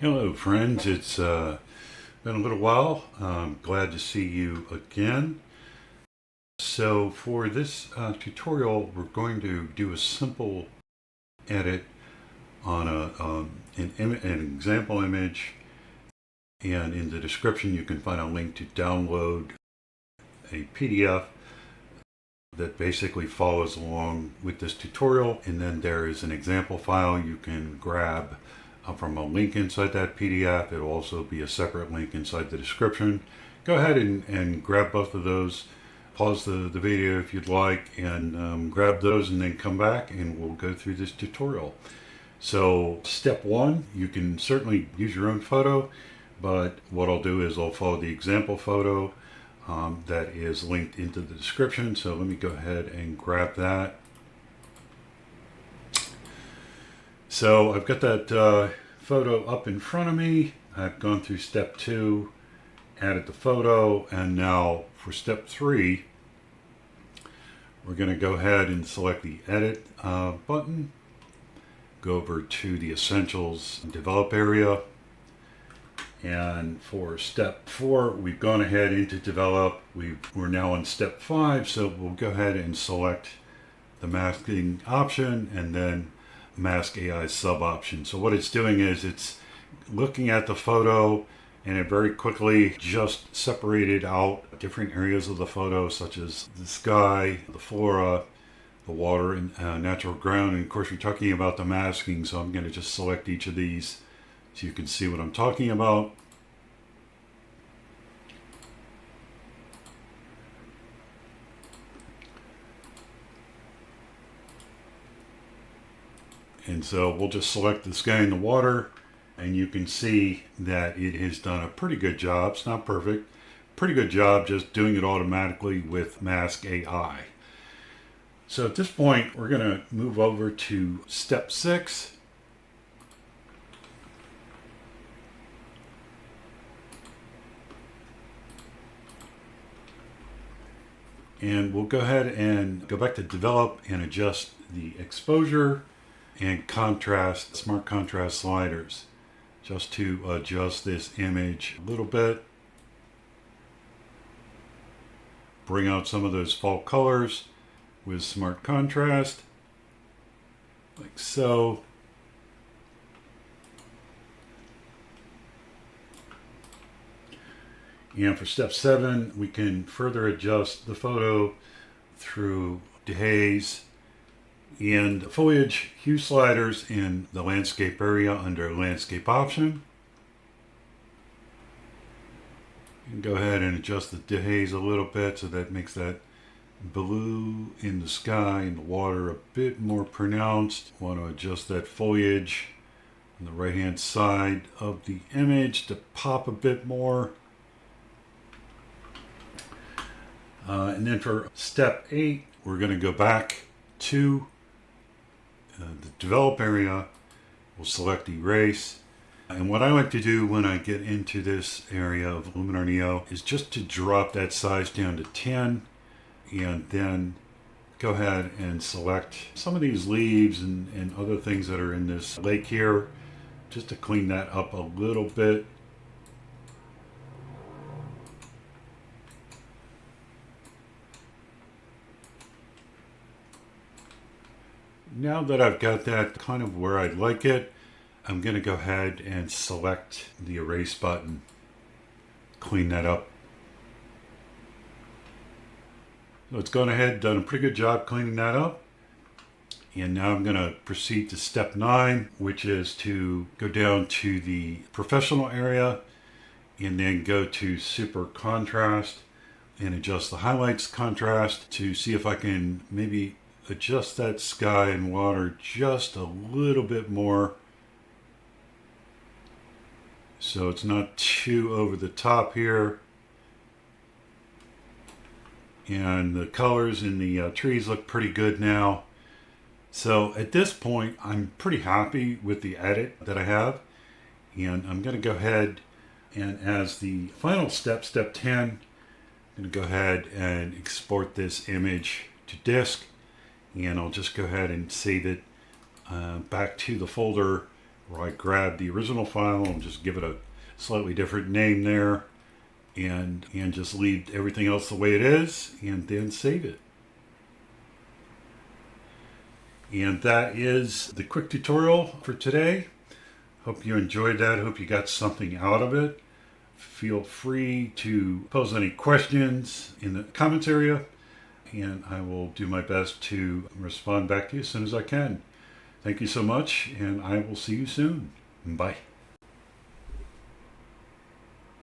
Hello friends, it's been a little while. I'm glad to see you again. So for this tutorial, we're going to do a simple edit on an example image, and in the description you can find a link to download a PDF that basically follows along with this tutorial, and then there is an example file you can grab from a link inside that PDF. It'll also be a separate link inside the description. Go ahead and grab both of those. Pause the video if you'd like, and grab those, and then come back and we'll go through this tutorial. So step one, you can certainly use your own photo, but what I'll do is I'll follow the example photo that is linked into the description. So let me go ahead and grab that. So I've got that photo up in front of me. I've gone through step two, added the photo, and now for step three, we're going to go ahead and select the edit button, go over to the essentials develop area, and for step four, we've gone ahead into develop. We're now on step five, so we'll go ahead and select the masking option and then mask AI sub option. So what it's doing is it's looking at the photo, and it very quickly just separated out different areas of the photo, such as the sky, the flora, the water, and natural ground. And of course, we're talking about the masking, so I'm going to just select each of these so you can see what I'm talking about. And so we'll just select the sky and the water, and you can see that it has done a pretty good job. It's not perfect. Pretty good job just doing it automatically with Mask AI. So at this point, we're going to move over to step six. And we'll go ahead and go back to develop and adjust the exposure and contrast, smart contrast sliders, just to adjust this image a little bit. Bring out some of those fall colors with smart contrast, like so. And for step seven, we can further adjust the photo through Dehaze and Foliage hue sliders in the landscape area under landscape option. You can go ahead and adjust the Dehaze a little bit so that makes that blue in the sky and the water a bit more pronounced. Want to adjust that foliage on the right hand side of the image to pop a bit more. And then for step 8, we're going to go back to the develop area. We'll select erase. And what I like to do when I get into this area of Luminar Neo is just to drop that size down to 10, and then go ahead and select some of these leaves and other things that are in this lake here, just to clean that up a little bit. Now that I've got that kind of where I'd like it, I'm going to go ahead and select the erase button, clean that up. So it's gone ahead, done a pretty good job cleaning that up. And now I'm going to proceed to step 9, which is to go down to the professional area and then go to Supercontrast and adjust the highlights contrast to see if I can maybe adjust that sky and water just a little bit more, so it's not too over the top here. And the colors in the trees look pretty good now. So at this point, I'm pretty happy with the edit that I have, and I'm going to go ahead and, as the final step, step 10, I'm going to go ahead and export this image to disk. And I'll just go ahead and save it back to the folder where I grab the original file and just give it a slightly different name there, and just leave everything else the way it is, and then save it. And that is the quick tutorial for today. Hope you enjoyed that. Hope you got something out of it. Feel free to pose any questions in the comments area, and I will do my best to respond back to you as soon as I can. Thank you so much, and I will see you soon. Bye.